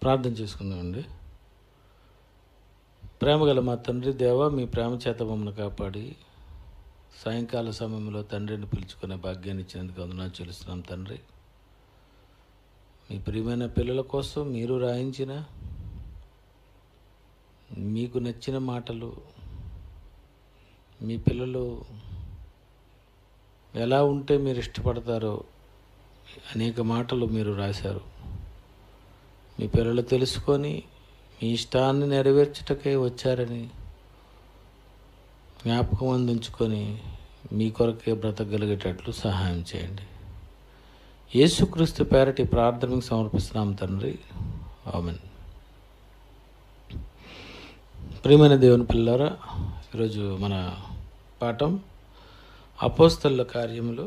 ప్రార్థన చేసుకుందామండి. ప్రేమగల మా తండ్రి దేవ, మీ ప్రేమ చేత మమ్మల్ని కాపాడి సాయంకాల సమయంలో తండ్రిని పిలుచుకునే భాగ్యాన్ని ఇచ్చినందుకు వందనాలు చెల్లిస్తున్నాం తండ్రి. మీ ప్రియమైన పిల్లల కోసం మీరు రాయించిన మీకు నచ్చిన మాటలు, మీ పిల్లలు ఎలా ఉంటే మీరు ఇష్టపడతారో అనేక మాటలు మీరు రాశారు. మీ పిల్లలు తెలుసుకొని మీ ఇష్టాన్ని నెరవేర్చుటకై వచ్చారని జ్ఞాపకం అందించుకొని మీ కొరకే బ్రతకగలిగేటట్లు సహాయం చేయండి. యేసుక్రీస్తు పేరటి ప్రార్థనకు సమర్పిస్తున్నాం తండ్రి, ఆమేన్. ప్రియమైన దేవుని పిల్లలారా, ఈరోజు మన పాఠం అపోస్తలుల కార్యములు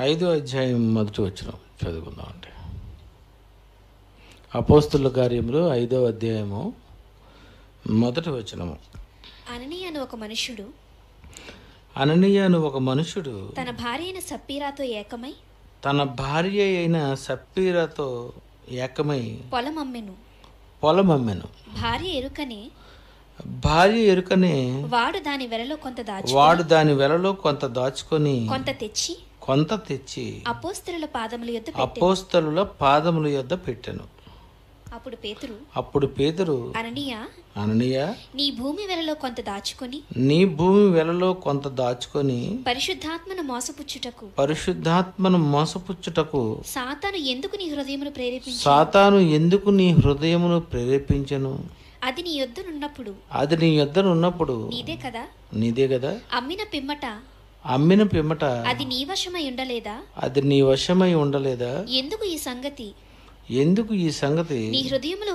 5వ అధ్యాయం 1వ వచనం చదువుకుందామండి. అపోస్తలుల కార్యములు 5వ అధ్యాయము 1వ వచనము. అననీయ అను ఒక మనుషుడు తన భార్య అయిన సప్పీరాతో ఏకమై పొలమమ్మెను. భార్య ఎరుకనే వాడు దాని వెలలో కొంత దాచుకొని కొంత తెచ్చి అపోస్తలుల పాదముల యొద్ద పెట్టెను. అప్పుడు పేతురు అననీయ, నీ భూమి వెలలో కొంత దాచుకొని పరిశుద్ధాత్మను మోసపుచ్చుటకు సాతాను ఎందుకు నీ హృదయమును ప్రేరేపించెను? అది నీ యొద్దనున్నప్పుడు నీదే కదా. అమ్మిన పిమ్మట అది నీ వశమై ఉండలేదా? ఎందుకు ఈ సంగతి నీ హృదయములో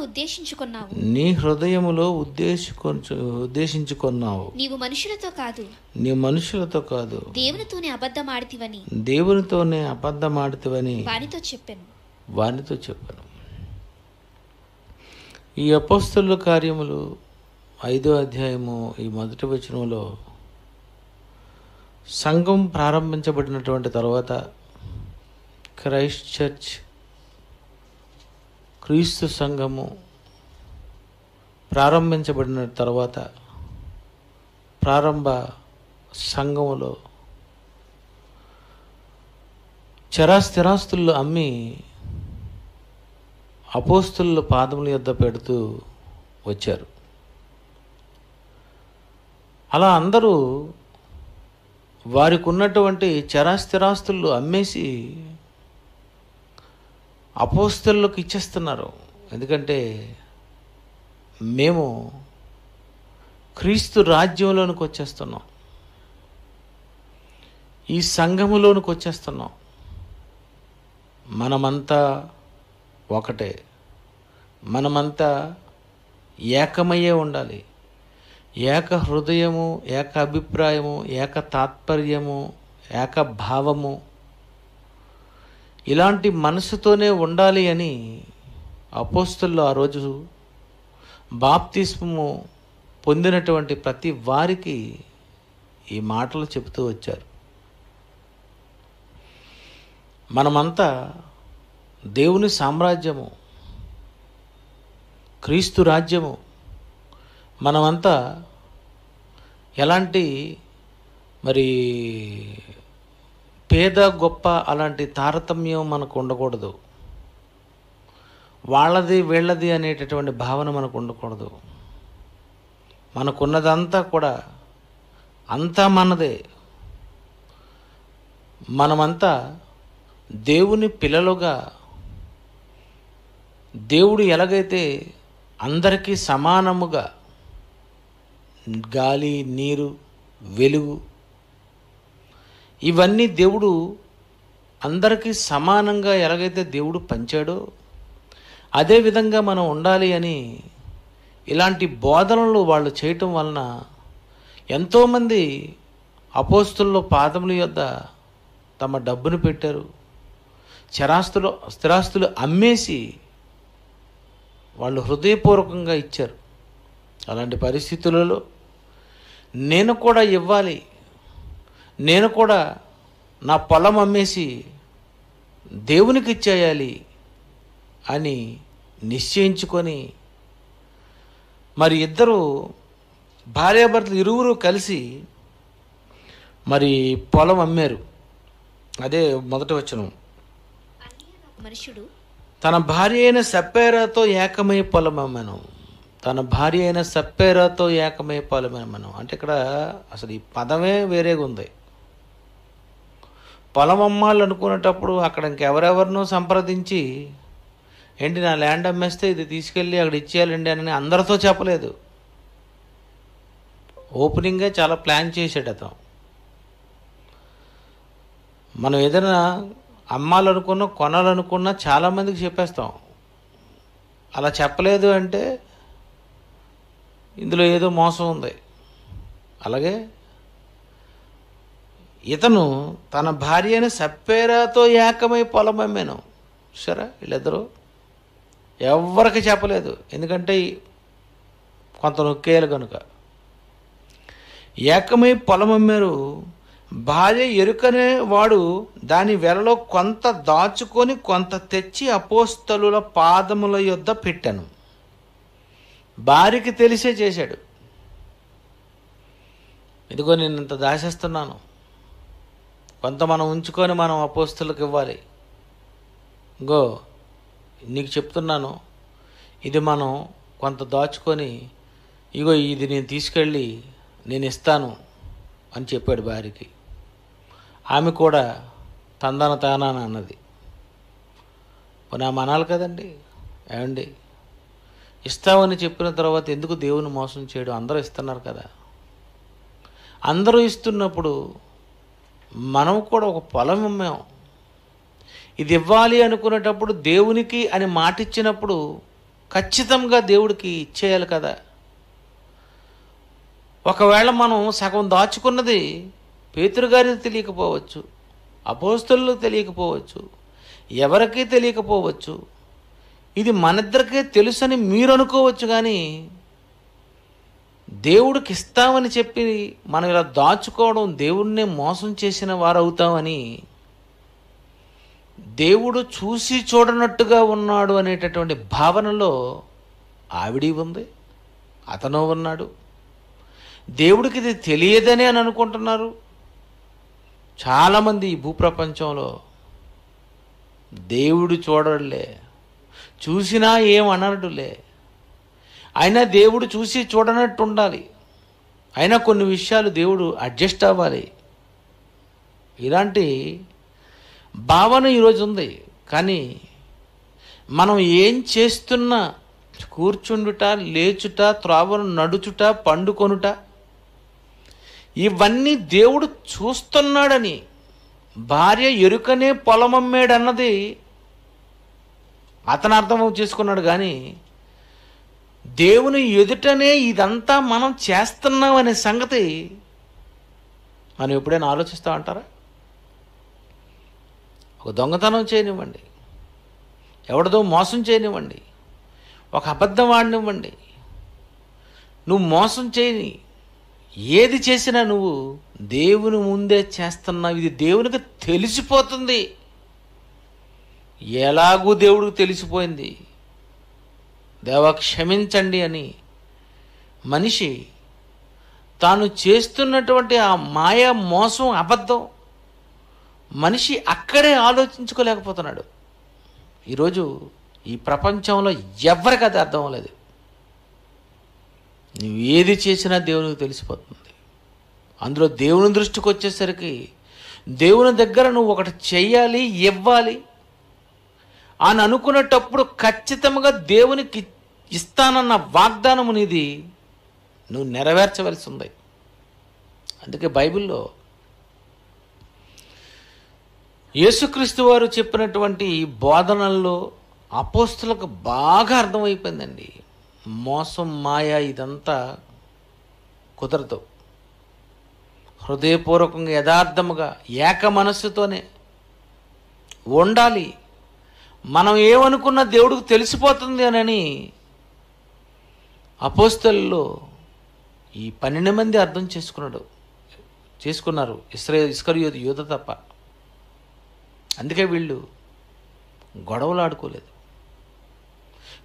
ఉద్దేశించుకున్నావు? నీవు మనుషులతో కాదు దేవునితోనే అబద్ధమాడితివని వానితో చెప్పాను. ఈ అపోస్తలుల కార్యములు 5వ అధ్యాయము ఈ 1వ వచనంలో సంఘం ప్రారంభించబడినటువంటి తర్వాత, క్రైస్ట్ చర్చ్, క్రీస్తు సంఘము ప్రారంభించబడిన తర్వాత ప్రారంభ సంఘములో చరాస్థిరాస్తులు అమ్మి అపోస్తలుల పాదముల యొద్ద పెడుతూ వచ్చారు. అలా అందరూ వారికి ఉన్నటువంటి చరాస్థిరాస్తులు అమ్మేసి అపోస్తలులకు ఇచ్చేస్తున్నారు. ఎందుకంటే మేము క్రీస్తు రాజ్యంలోనికి వచ్చేస్తున్నాం, ఈ సంఘములోనికి వచ్చేస్తున్నాం, మనమంతా ఒకటే, మనమంతా ఏకమయ్యే ఉండాలి. ఏక హృదయము, ఏక అభిప్రాయము, ఏక తాత్పర్యము, ఏక భావము, ఇలాంటి మనసుతోనే ఉండాలి అని అపోస్తలులు ఆ రోజు బాప్తిస్మము పొందినటువంటి ప్రతి వారికి ఈ మాటలు చెబుతూ వచ్చారు. మనమంతా దేవుని సామ్రాజ్యము, క్రీస్తు రాజ్యము. మనమంతా ఎలాంటి పేద గొప్ప అలాంటి తారతమ్యం మనకు ఉండకూడదు. వాళ్ళది వీళ్ళది అనేటటువంటి భావన మనకు ఉండకూడదు. మనకున్నదంతా కూడా అంతా మనదే. మనమంతా దేవుని పిల్లలుగా, దేవుడు ఎలాగైతే అందరికీ సమానముగా గాలి, నీరు, వెలుగు ఇవన్నీ దేవుడు అందరికీ సమానంగా ఎలాగైతే దేవుడు పంచాడో అదేవిధంగా మనం ఉండాలి అని ఇలాంటి బోధనలు వాళ్ళు చేయటం వలన ఎంతోమంది అపోస్తలుల పాదముల యొద్ద తమ డబ్బును పెట్టారు. స్థిరాస్తులు అమ్మేసి వాళ్ళు హృదయపూర్వకంగా ఇచ్చారు. అలాంటి పరిస్థితులలో నేను కూడా ఇవ్వాలి, నేను కూడా నా పొలం అమ్మేసి దేవునికి ఇచ్చేయాలి అని నిశ్చయించుకొని మరి ఇద్దరు భార్యాభర్తలు ఇరువురు కలిసి మరి పొలం అమ్మారు. అదే మొదటి వచనం. మనుషుడు తన భార్య అయిన సప్పేరాతో ఏకమై పొలం అమ్మాను. తన భార్య అయిన సప్పేరాతో ఏకమై పొలం అమ్మాను అంటే ఇక్కడ అసలు ఈ పదమే వేరేగా ఉంది. పొలం అమ్మాలనుకునేటప్పుడు అక్కడ ఇంకెవరెవరినో సంప్రదించి ఏంటి నా ల్యాండ్ అమ్మేస్తే ఇది తీసుకెళ్ళి అక్కడ ఇచ్చేయాలండి అని అందరితో చెప్పలేదు. ఓపెనింగ్గా చాలా ప్లాన్ చేసాడు అతను. మనం ఏదైనా అమ్మాలనుకున్నా కొనాలనుకున్నా చాలామందికి చెప్పేస్తాం. అలా చెప్పలేదు అంటే ఇందులో ఏదో మోసం ఉంది. అలాగే ఇతను తన భార్య అయిన సప్పేరాతో ఏకమై పొలం అమ్మాను. సరే వీళ్ళిద్దరూ ఎవరికి చెప్పలేదు, ఎందుకంటే కొంత నొక్కేయాలి కనుక. ఏకమై పొలం అమ్మారు. భార్య ఎరుకనే వాడు దాని వెలలో కొంత దాచుకొని కొంత తెచ్చి అపోస్తలుల పాదముల యొద్ద పెట్టాను. భార్యకి తెలిసే చేశాడు. ఇదిగో నేను ఇంత దాచేస్తున్నాను, కొంత మనం ఉంచుకొని మనం అపోస్తలకు ఇవ్వాలి. ఇంకో నీకు చెప్తున్నాను, ఇది మనం కొంత దాచుకొని ఇగో ఇది నేను తీసుకెళ్ళి నేను ఇస్తాను అని చెప్పాడు భార్యకి. ఆమె కూడా తందాన తానాన అన్నది. పోనీ ఆమె అనాలి కదండి, ఏమండి ఇస్తామని చెప్పిన తర్వాత ఎందుకు దేవుని మోసం చేయడం? అందరూ ఇస్తున్నారు కదా. అందరూ ఇస్తున్నప్పుడు మనం కూడా ఒక పొలం అమ్మాం, ఇది ఇవ్వాలి అనుకునేటప్పుడు దేవునికి అని మాట ఇచ్చినప్పుడు ఖచ్చితంగా దేవుడికి ఇచ్చేయాలి కదా. ఒకవేళ మనం సగం దాచుకున్నది పేతురు గారికి తెలియకపోవచ్చు, అపోస్తలులకు తెలియకపోవచ్చు, ఎవరికీ తెలియకపోవచ్చు. ఇది మనిద్దరికే తెలుసని మీరు అనుకోవచ్చు, కానీ దేవుడికి ఇస్తామని చెప్పి మనం ఇలా దాచుకోవడం దేవుడినే మోసం చేసిన వారు అవుతామని, దేవుడు చూసి చూడనట్టుగా ఉన్నాడు అనేటటువంటి భావనలో ఆవిడ ఉంది, అతను ఉన్నాడు. దేవుడికి ఇది తెలియదని అని అనుకుంటున్నారు చాలామంది ఈ భూప్రపంచంలో. దేవుడు చూడలే, చూసినా ఏమనడులే. అయినా దేవుడు చూసి చూడనట్టు ఉండాలి. అయినా కొన్ని విషయాలు దేవుడు అడ్జస్ట్ అవ్వాలి. ఇలాంటి భావన ఈరోజు ఉంది. కానీ మనం ఏం చేస్తున్నా, కూర్చుండుట, లేచుట, త్రోవను నడుచుట, పండుకొనుట, ఇవన్నీ దేవుడు చూస్తున్నాడని భార్య ఎరుకనే పొలమమ్మాడన్నది అతను అర్థం చేసుకున్నాడు. కానీ దేవుని ఎదుటనే ఇదంతా మనం చేస్తున్నాం అనే సంగతి మనం ఎప్పుడైనా ఆలోచిస్తూ అంటారా? ఒక దొంగతనం చేయనివ్వండి, ఎవరిదో మోసం చేయనివ్వండి, ఒక అబద్ధం ఆడనివ్వండి, నువ్వు మోసం చేయని ఏది చేసినా నువ్వు దేవుని ముందే చేస్తున్నావు. ఇది దేవునికి తెలిసిపోతుంది. ఎలాగూ దేవుడికి తెలిసిపోయింది. దేవా క్షమించండి అని మనిషి తాను చేస్తున్నటువంటి ఆ మాయ, మోసం, అబద్ధం మనిషి అక్కడే ఆలోచించుకోలేకపోతున్నాడు. ఈరోజు ఈ ప్రపంచంలో ఎవరికి అది అర్థం అవ్వలేదు. నువ్వు ఏది చేసినా దేవునికి తెలిసిపోతుంది. అందులో దేవుని దృష్టికి వచ్చేసరికి దేవుని దగ్గర నువ్వు ఒకటి చెయ్యాలి, ఇవ్వాలి అని అనుకునేటప్పుడు ఖచ్చితంగా దేవునికి ఇస్తానన్న వాగ్దానం నీది నువ్వు నెరవేర్చవలసి ఉంది. అందుకే బైబిల్లో యేసుక్రీస్తు వారు చెప్పినటువంటి ఈ బోధనల్లో అపోస్తులకు బాగా అర్థమైపోయిందండి. మోసం, మాయ ఇదంతా కుదరదు. హృదయపూర్వకంగా, యథార్థముగా, ఏక మనస్సుతోనే ఉండాలి. మనం ఏమనుకున్నా దేవుడికి తెలిసిపోతుంది అని అపోస్తలుల్లో ఈ 12 మంది అర్థం చేసుకున్నారు. ఇస్కరియోతు యూద తప్ప. అందుకే వీళ్ళు గొడవలు ఆడుకోలేదు.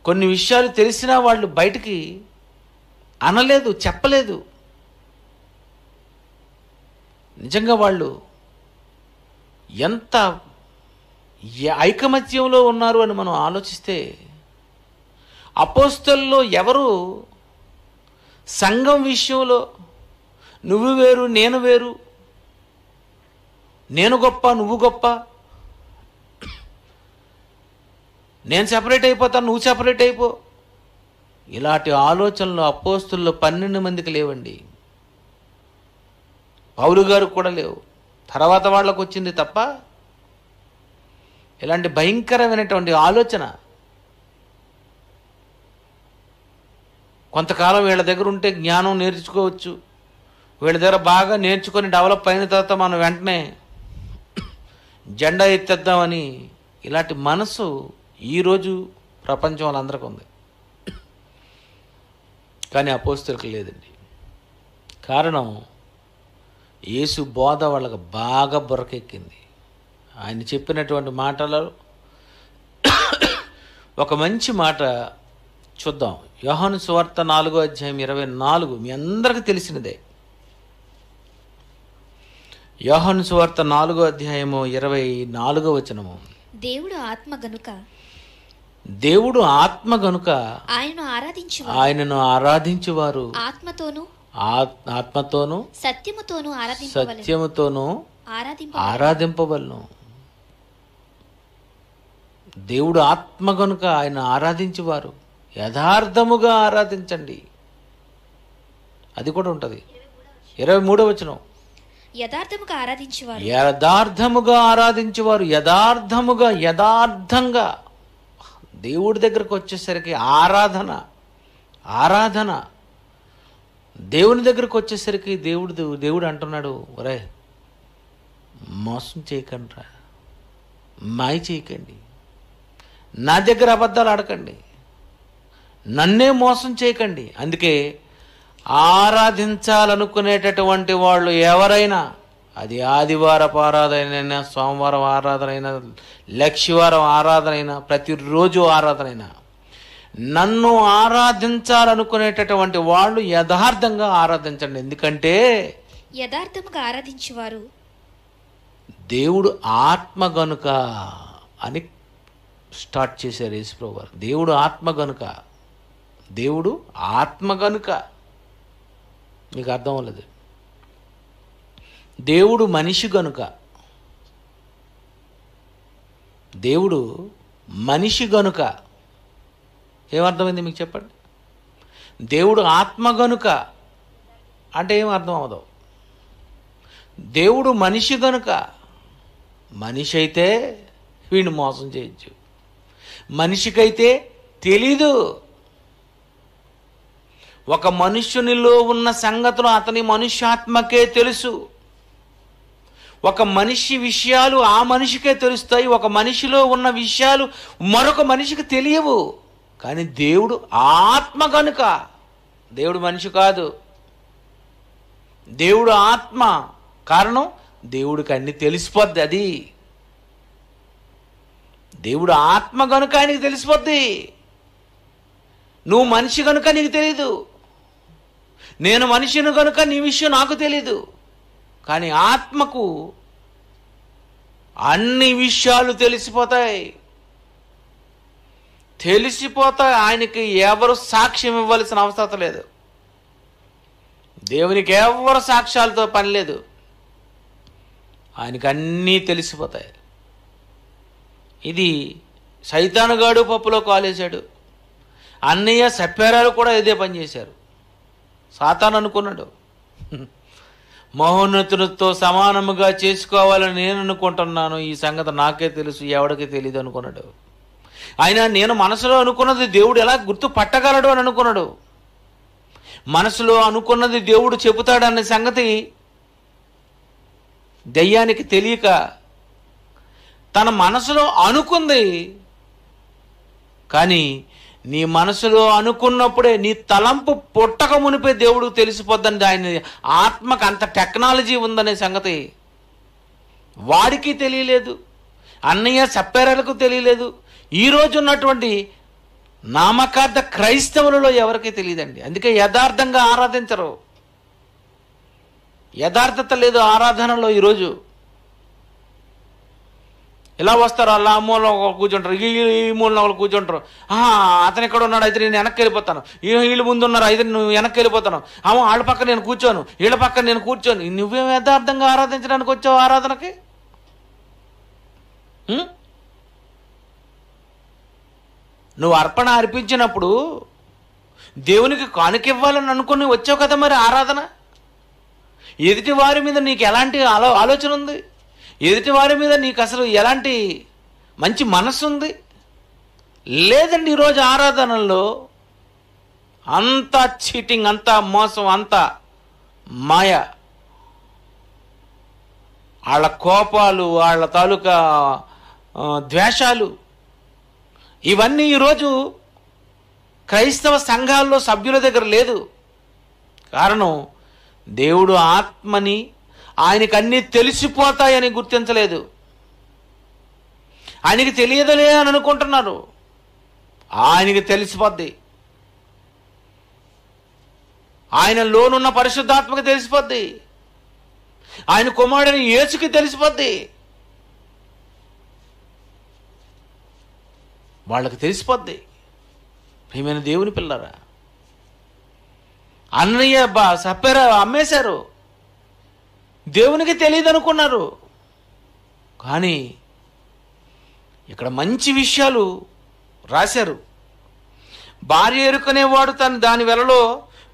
కొన్ని విషయాలు తెలిసినా వాళ్ళు బయటికి అనలేదు, చెప్పలేదు. నిజంగా వాళ్ళు ఎంత ఐకమత్యంలో ఉన్నారు అని మనం ఆలోచిస్తే, అపోస్తలుల్లో ఎవరు సంఘం విషయంలో నువ్వు వేరు నేను వేరు, నేను గొప్ప నువ్వు గొప్ప, నేను సెపరేట్ అయిపోతాను నువ్వు సెపరేట్ అయిపో, ఇలాంటి ఆలోచనలు అపోస్తలుల్లో 12 మందికి లేవండి. పౌలు గారు కూడా లేవు, తర్వాత వాళ్ళకు వచ్చింది తప్ప ఇలాంటి భయంకరమైనటువంటి ఆలోచన. కొంతకాలం వీళ్ళ దగ్గర ఉంటే జ్ఞానం నేర్చుకోవచ్చు, వీళ్ళ దగ్గర బాగా నేర్చుకొని డెవలప్ అయిన తర్వాత మనం వెంటనే జెండా ఎత్తేద్దామని ఇలాంటి మనసు ఈరోజు ప్రపంచంలో అందరికీ ఉంది. కానీ అపోస్తలులకు లేదండి. కారణం యేసు బోధ వాళ్ళకి బాగా బుర్రకెక్కింది. ఆయన చెప్పినటువంటి మాటలలో ఒక మంచి మాట చూద్దాం. యోహాను సువార్త 4వ అధ్యాయం 24, మీ అందరికీ తెలిసినదే. యోహాను సువార్త 4వ అధ్యాయము 24వ వచనము. దేవుడు ఆత్మ గనుక ఆయనను ఆరాధించువారు ఆత్మతోను సత్యముతోను ఆరాధింపవలను. దేవుడు ఆత్మ గనుక ఆయన ఆరాధించువారు యథార్థముగా ఆరాధించండి. అది కూడా ఉంటుంది. 23వ వచనం. యథార్థముగా ఆరాధించేవారు యథార్థంగా దేవుడి దగ్గరకు వచ్చేసరికి ఆరాధన దేవుని దగ్గరకు వచ్చేసరికి దేవుడు అంటున్నాడు, ఒరే మోసం చేయకండి, మాయ చేయకండి, నా దగ్గర అబద్ధాలు ఆడకండి, నన్నే మోసం చేయకండి. అందుకే ఆరాధించాలనుకునేటటువంటి వాళ్ళు ఎవరైనా, అది ఆదివారపు ఆరాధనైనా, సోమవారం ఆరాధనైనా, లక్షవారం ఆరాధనైనా, ప్రతిరోజు ఆరాధనైనా, నన్ను ఆరాధించాలనుకునేటటువంటి వాళ్ళు యథార్థంగా ఆరాధించండి. ఎందుకంటే యథార్థముగా ఆరాధించేవారు దేవుడు ఆత్మ గనుక అని స్టార్ట్ చేశారు యేసుప్రభు వారు. దేవుడు ఆత్మ గనుక మీకు అర్థం అవ్వలేదు. దేవుడు మనిషి గనుక ఏమర్థమైంది మీకు చెప్పండి? దేవుడు ఆత్మ గనుక అంటే ఏం అర్థం అవ్వదు. దేవుడు మనిషి గనుక, మనిషి అయితే వీడిని మోసం చేయొచ్చు, మనిషికైతే తెలీదు. ఒక మనుష్యునిలో ఉన్న సంగతులు అతని మనుష్యాత్మకే తెలుసు. ఒక మనిషి విషయాలు ఆ మనిషికే తెలుస్తాయి. ఒక మనిషిలో ఉన్న విషయాలు మరొక మనిషికి తెలియవు. కానీ దేవుడు ఆత్మ గనుక, దేవుడు మనిషి కాదు, దేవుడు ఆత్మ. కారణం దేవుడికి అన్ని తెలిసిపోద్ది. అది దేవుడు ఆత్మ గనుక ఆయనకి తెలిసిపోద్ది. నువ్వు మనిషి గనుక నీకు తెలీదు, నేను మనిషిని గనుక నీ విషయం నాకు తెలీదు. కానీ ఆత్మకు అన్ని విషయాలు తెలిసిపోతాయి. ఆయనకి ఎవరు సాక్ష్యం ఇవ్వాల్సిన అవసరం లేదు. దేవునికి ఎవరు సాక్ష్యాలతో పని లేదు. ఆయనకి అన్నీ తెలిసిపోతాయి. ఇది సైతానుగాడు పప్పులో కాలేశాడు. అన్నయ్య సప్యారాలు కూడా ఇదే పని చేశారు. సాతాను అనుకున్నాడు, మహోన్నతునితో సమానముగా చేసుకోవాలని నేను అనుకుంటున్నాను, ఈ సంగతి నాకే తెలుసు, ఎవడికి తెలియదు అనుకున్నాడు. అయినా నేను మనసులో అనుకున్నది దేవుడు ఎలా గుర్తు పట్టగలడు అని అనుకున్నాడు. మనసులో అనుకున్నది దేవుడు చెబుతాడన్న సంగతి దయ్యానికి తెలియక తన మనసులో అనుకుంది. కానీ నీ మనసులో అనుకున్నప్పుడే, నీ తలంపు పుట్టక మునిపే దేవుడికి తెలిసిపోద్దని, ఆయన ఆత్మకు అంత టెక్నాలజీ ఉందనే సంగతి వాడికి తెలియలేదు, అన్నయ్య సప్పారాలకు తెలియలేదు. ఈరోజు ఉన్నటువంటి నామకార్థ క్రైస్తవులలో ఎవరికీ తెలియదండి. అందుకే యథార్థంగా ఆరాధించరు. యథార్థత లేదు ఆరాధనలో. ఈరోజు ఇలా వస్తారు, అలా ఆ మూలలో ఒకరు కూర్చుంటారు, ఈ మూలలో ఒకరు కూర్చుంటారు. అతను ఎక్కడ ఉన్నాడు, అయితే నేను వెనక్కి వెళ్ళిపోతాను. వీళ్ళు ముందు ఉన్నారు, అయితే నువ్వు వెనక్కి వెళ్ళిపోతాను. వాళ్ళ పక్క నేను కూర్చోను, వీళ్ళ పక్క నేను కూర్చోను. నువ్వేం యథార్థంగా ఆరాధించడానికి వచ్చావు ఆరాధనకి? నువ్వు అర్పణ అర్పించినప్పుడు దేవునికి కానుక ఇవ్వాలని అనుకుని వచ్చావు కదా మరి ఆరాధన. ఎదుటి వారి మీద నీకు ఎలాంటి ఆలోచన ఉంది? ఎదుటి వారి మీద నీకు అసలు ఎలాంటి మంచి మనస్సు ఉంది? లేదండి. ఈరోజు ఆరాధనల్లో అంతా చీటింగ్, అంతా మోసం, అంతా మాయ. వాళ్ళ కోపాలు, వాళ్ళ తాలూకా ద్వేషాలు, ఇవన్నీ ఈరోజు క్రైస్తవ సంఘాల్లో సభ్యుల దగ్గర లేదు. కారణం, దేవుడు ఆత్మని, ఆయనకు అన్నీ తెలిసిపోతాయని గుర్తించలేదు. ఆయనకి తెలియదులే అని అనుకుంటున్నారు. ఆయనకి తెలిసిపోద్ది. ఆయనలోనున్న పరిశుద్ధాత్మకి తెలిసిపోద్ది. ఆయన కుమారుడిని యేసుకి తెలిసిపోద్ది. వాళ్ళకి తెలిసిపోద్ది. ప్రియమైన దేవుని పిల్లరా, అన్నయ్య సప్పారా అమ్మేశారు, దేవునికి తెలియదు అనుకున్నారు. కానీ ఇక్కడ మంచి విషయాలు రాశారు. భార్య ఎరుకనేవాడు తను దాని వెలలో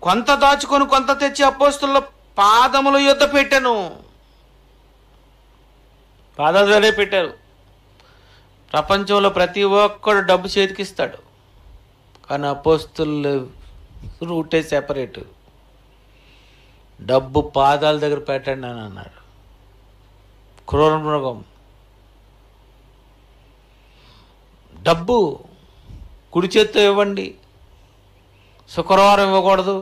కొంత దాచుకొని కొంత తెచ్చి అపోస్తుల పాదముల యొద్ద పెట్టాను. పాదాల దగ్గరే పెట్టారు. ప్రపంచంలో ప్రతి ఒక్కడు డబ్బు చేతికిస్తాడు, కానీ అపోస్తుల రూటే సెపరేట్. డబ్బు పాదాల దగ్గర పెట్టండి అని అన్నారు. క్రూర మృగం. డబ్బు కుడి చేత్తో ఇవ్వండి, శుక్రవారం ఇవ్వకూడదు.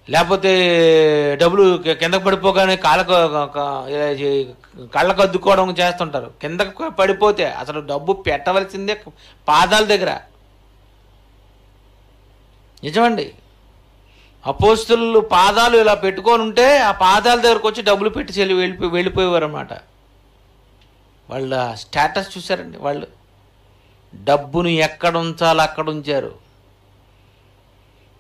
లేకపోతే డబ్బులు కిందకు పడిపోగానే కళ్ళకు అద్దుకోవడం చేస్తుంటారు. కిందకు పడిపోతే అసలు డబ్బు పెట్టవలసిందే పాదాల దగ్గర. నిజమండి. అపోస్తులు పాదాలు ఇలా పెట్టుకొని ఉంటే ఆ పాదాల దగ్గరకు వచ్చి డబ్బులు పెట్టి వెళ్ళిపోయేవారు అన్నమాట. వాళ్ళ స్టేటస్ చూశారండి. వాళ్ళు డబ్బును ఎక్కడ ఉంచాలో అక్కడ ఉంచారు.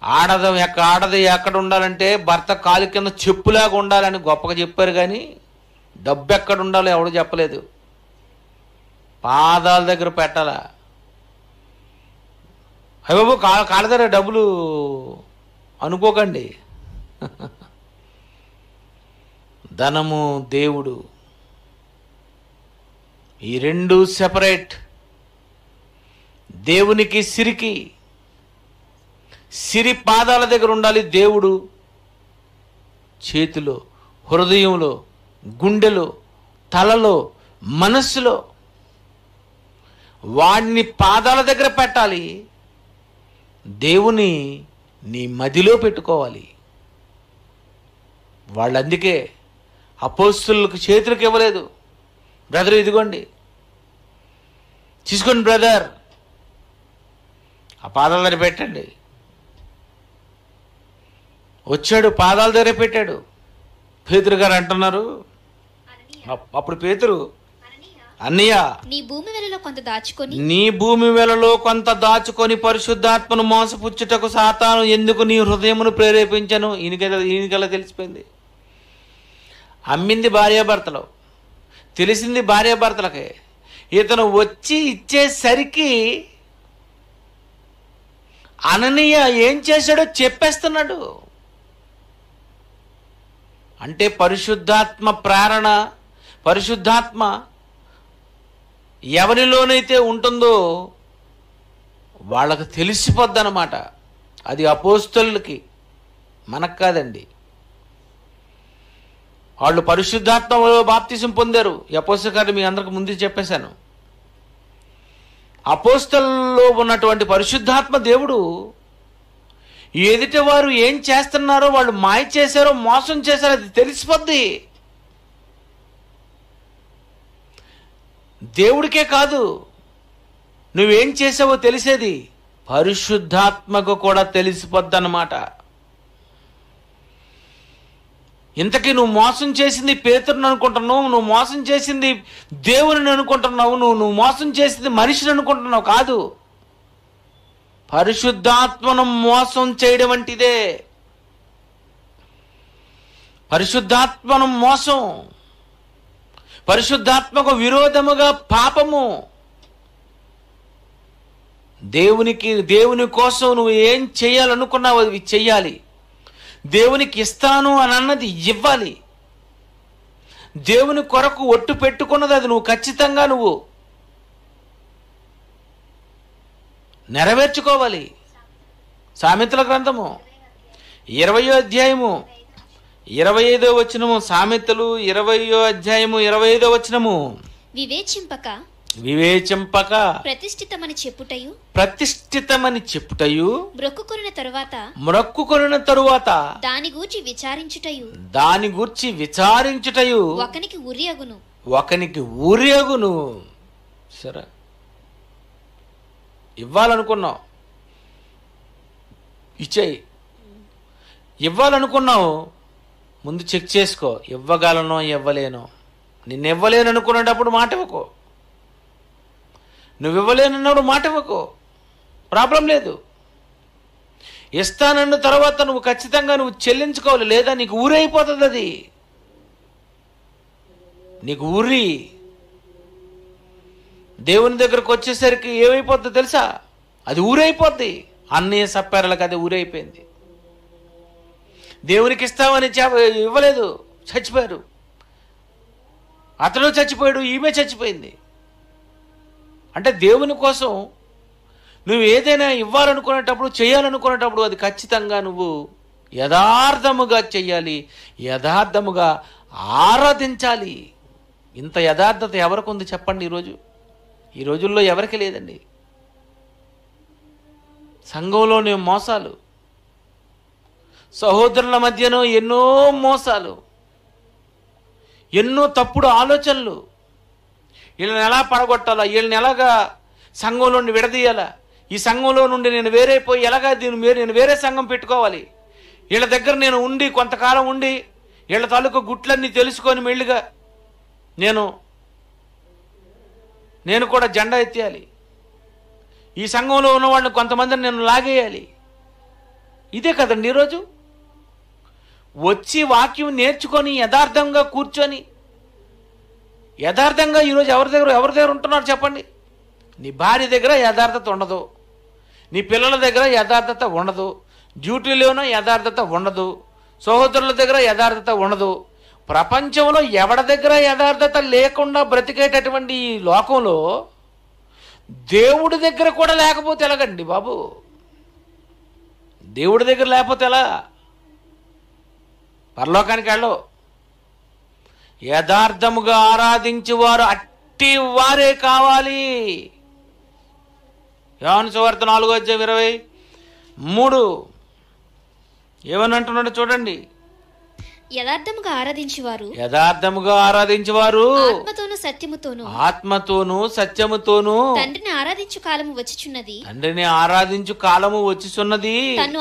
ఆడది ఎక్కడ ఉండాలంటే భర్త కాలు కింద చెప్పులాగా ఉండాలని గొప్పగా చెప్పారు, కానీ డబ్బు ఎక్కడ ఉండాలో ఎవడు చెప్పలేదు. పాదాల దగ్గర పెట్టాలా. అయ్యబాబు కాళ్ళ దగ్గర డబ్బులు అనుకోకండి. ధనము, దేవుడు, ఈ రెండు సెపరేట్. దేవునికి సిరి పాదాల దగ్గర ఉండాలి. దేవుడు చేతిలో, హృదయంలో, గుండెలో, తలలో, మనస్సులో. వాడిని పాదాల దగ్గర పెట్టాలి. దేవుని నీ మదిలో పెట్టుకోవాలి. వాళ్ళు అందుకే అపోస్తులకు చేతులకు ఇవ్వలేదు. బ్రదర్ ఇదిగోండి, తీసుకోండి బ్రదర్, ఆ పాదాల దగ్గర పెట్టండి. వచ్చాడు, పాదాల దగ్గర పెట్టాడు. పేతురు గారు అంటున్నారు. అప్పుడు పేతురు, అన్నయ్య, నీ భూమి వెలలో కొంత దాచుకొని పరిశుద్ధాత్మను మోసపుచ్చుటకు సాతాను ఎందుకు నీ హృదయమును ప్రేరేపించను? ఈయనకలా తెలిసిపోయింది. అమ్మింది భార్యాభర్తలు, తెలిసింది భార్యాభర్తలకే. ఇతను వచ్చి ఇచ్చేసరికి అననీయ ఏం చేశాడో చెప్పేస్తున్నాడు. అంటే పరిశుద్ధాత్మ ప్రేరణ, పరిశుద్ధాత్మ ఎవరిలోనైతే ఉంటుందో వాళ్ళకు తెలిసిపోద్ది అన్నమాట. అది అపోస్తలులకి, మనకు కాదండి. వాళ్ళు పరిశుద్ధాత్మలో బాప్తిసం పొందారు. ఈ అపోస్తల కార్యం మీ అందరికి ముందు చెప్పేశాను. అపోస్తలలో ఉన్నటువంటి పరిశుద్ధాత్మ దేవుడు ఎదుటి వారు ఏం చేస్తున్నారో, వాళ్ళు మాయ చేశారో, మోసం చేశారో అది తెలిసిపోద్ది. దేవుడికే కాదు, నువ్వేం చేసావో తెలిసేది. పరిశుద్ధాత్మకు కూడా తెలిసిపోద్దన్నమాట. ఇంతకీ నువ్వు మోసం చేసింది పేతురుని అనుకుంటున్నావు, నువ్వు మోసం చేసింది దేవుని అనుకుంటున్నావు, నువ్వు మోసం చేసింది మనిషిని అనుకుంటున్నావు. కాదు, పరిశుద్ధాత్మను మోసం చేయడం వంటిదే. పరిశుద్ధాత్మను మోసం, పరిశుద్ధాత్మకు విరోధముగా పాపము. దేవుని కోసం నువ్వు ఏం చేయాలనుకున్నావు అవి చెయ్యాలి. దేవునికి ఇస్తాను అని అన్నది ఇవ్వాలి. దేవుని కొరకు ఒట్టు పెట్టుకున్నది అది నువ్వు ఖచ్చితంగా నువ్వు నెరవేర్చుకోవాలి. సామెతల గ్రంథము 20వ అధ్యాయము 25వ వచనము. సామెతలు 20వ అధ్యాయము 25వ వచనము. వివేచింపక ప్రతిష్ఠితమని చెప్పుటయు మ్రొక్కుకొనిన తరువాత దాని గూర్చి విచారించుటయు ఒకనికి ఉరియగును. సరే, ఇవ్వాలనుకున్నావు, ఇచ్చేయి. ఇవ్వాలనుకున్నావు, ముందు చెక్ చేసుకో, ఇవ్వగలనో ఇవ్వలేనో. నిన్ను ఇవ్వలేను అనుకునేటప్పుడు మాట ఇవ్వకో, నువ్వు ఇవ్వలేనన్నప్పుడు మాట ఇవ్వకో, ప్రాబ్లం లేదు. ఇస్తానన్న తర్వాత నువ్వు ఖచ్చితంగా నువ్వు చెల్లించుకోవాలి, లేదా నీకు ఊరైపోతుంది. అది నీకు ఊరి దేవుని దగ్గరకు వచ్చేసరికి ఏమైపోద్దో తెలుసా? అది ఊరైపోద్ది. అన్నయ్య సప్పారులకు అది ఊరైపోయింది. దేవునికి ఇస్తామని ఇవ్వలేదు, చచ్చిపోయారు. అతను చచ్చిపోయాడు, ఈమె చచ్చిపోయింది. అంటే దేవుని కోసం నువ్వు ఏదైనా ఇవ్వాలనుకునేటప్పుడు, చేయాలనుకునేటప్పుడు అది ఖచ్చితంగా నువ్వు యథార్థముగా చెయ్యాలి, యథార్థముగా ఆరాధించాలి. ఇంత యథార్థత ఎవరికి ఉంది చెప్పండి? ఈ రోజుల్లో ఎవరికి లేదండి. సంఘంలోని మోసాలు, సహోదరుల మధ్యనో ఎన్నో మోసాలు, ఎన్నో తప్పుడు ఆలోచనలు. వీళ్ళని ఎలా పడగొట్టాలా, వీళ్ళని ఎలాగా సంఘంలో నుండి విడదీయాలా, ఈ సంఘంలో నుండి నేను వేరైపోయి ఎలాగా నేను వేరే సంఘం పెట్టుకోవాలి, వీళ్ళ దగ్గర నేను ఉండి కొంతకాలం ఉండి వీళ్ళ తాలూకు గుట్లన్నీ తెలుసుకొని మెల్లిగా నేను కూడా జెండా ఎత్తేయాలి, ఈ సంఘంలో ఉన్న వాళ్ళని కొంతమందిని నేను లాగేయాలి. ఇదే కదండి ఈరోజు. వచ్చి వాక్యం నేర్చుకొని యథార్థంగా కూర్చొని యథార్థంగా ఈరోజు ఎవరి దగ్గర ఉంటున్నారు చెప్పండి? నీ భార్య దగ్గర యథార్థత ఉండదు, నీ పిల్లల దగ్గర యథార్థత ఉండదు, డ్యూటీలోనూ యథార్థత ఉండదు, సహోదరుల దగ్గర యథార్థత ఉండదు. ప్రపంచంలో ఎవరి దగ్గర యథార్థత లేకుండా బ్రతికేటటువంటి ఈ లోకంలో దేవుడి దగ్గర కూడా లేకపోతే ఎలాగండి బాబు? దేవుడి దగ్గర లేకపోతే ఎలా? పరలోకానికి వెళ్ళవు. యథార్థముగా ఆరాధించేవారు అట్టి వారే కావాలి. యోహాను సువార్త 4:23 ఏమని అంటున్నాడు చూడండి. యథార్థముగా ఆరాధించేవారు ఆత్మతోను సత్యముతోను తండ్రిని ఆరాధించు కాలము వచ్చిచున్నది. తన్ను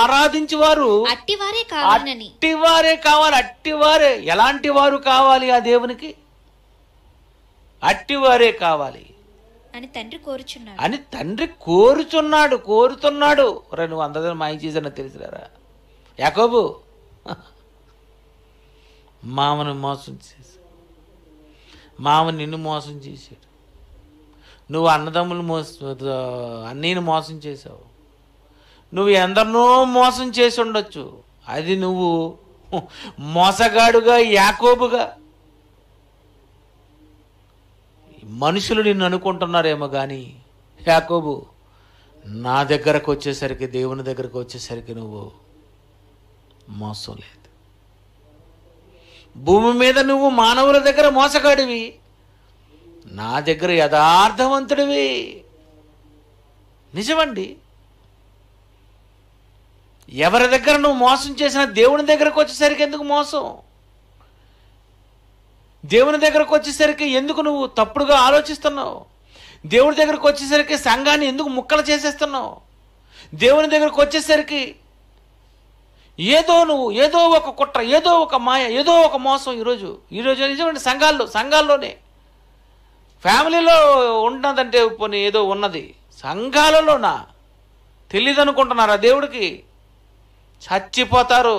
ఆరాధించువారు అట్టివారే కావాలి. అట్టివారే. ఎలాంటి వారు కావాలి ఆ దేవునికి? అట్టివారే కావాలి అని తండ్రి కోరుతున్నాడు. నువ్వు అందరూ మాయ చేసిన తెలిసిరారా? యాకోబు మామను మోసం చేశాడు, మామ నిన్ను మోసం చేశాడు, నువ్వు అన్నదమ్ములు అన్నయ్యను మోసం చేశావు, నువ్వు ఎందరినో మోసం చేసి ఉండొచ్చు. అది నువ్వు మోసగాడుగా యాకోబుగా మనుషులు నిన్ను అనుకుంటున్నారేమో కానీ యాకోబు నా దగ్గరకు వచ్చేసరికి, దేవుని దగ్గరకు వచ్చేసరికి నువ్వు మోసం లేదు. భూమి మీద నువ్వు మానవుల దగ్గర మోసగాడివి, నా దగ్గర యథార్థవంతుడివి. నిజమండి. ఎవరి దగ్గర నువ్వు మోసం చేసినా దేవుని దగ్గరకు వచ్చేసరికి ఎందుకు మోసం? దేవుని దగ్గరకు వచ్చేసరికి ఎందుకు నువ్వు తప్పుడుగా ఆలోచిస్తున్నావు? దేవుడి దగ్గరకు వచ్చేసరికి సంఘాన్ని ఎందుకు ముక్కలు చేసేస్తున్నావు? దేవుని దగ్గరకు వచ్చేసరికి ఏదో ఒక కుట్ర, ఏదో ఒక మాయ, ఏదో ఒక మోసం. ఈరోజు నిజమండి, సంఘాల్లోనే, ఫ్యామిలీలో ఉన్నదంటే పోనీ ఏదో ఉన్నది, సంఘాలలోనా తెలియదు అనుకుంటున్నారా? దేవుడికి చచ్చిపోతారు.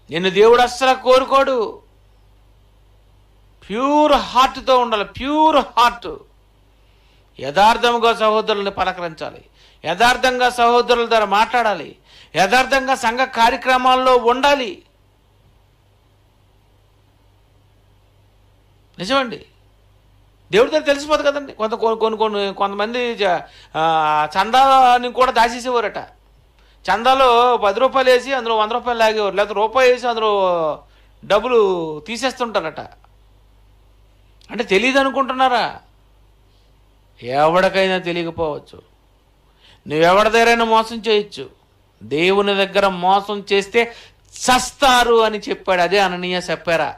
నిన్ను దేవుడు అస్సలు కోరుకోడు. ప్యూర్ హార్ట్తో ఉండాలి, ప్యూర్ హార్ట్. యథార్థంగా సహోదరుల్ని పలకరించాలి, యథార్థంగా సహోదరుల ద్వారా మాట్లాడాలి, యథార్థంగా సంఘ కార్యక్రమాల్లో ఉండాలి. నిజమండి, దేవుడి దగ్గర తెలిసిపోదు కదండి. కొంతమంది చందాని కూడా దాచేసేవారట. చందాలో 10 రూపాయలు వేసి అందులో 100 రూపాయలు లాగేవారు, లేకపోతే రూపాయి వేసి అందులో డబ్బులు తీసేస్తుంటారట. అంటే తెలియదు అనుకుంటున్నారా? ఎవరికైనా తెలియకపోవచ్చు. నువ్వెవరి దగ్గరైనా మోసం చేయొచ్చు, దేవుని దగ్గర మోసం చేస్తే చస్తారు అని చెప్పాడు. అదే అననీయ సప్ఫీరా.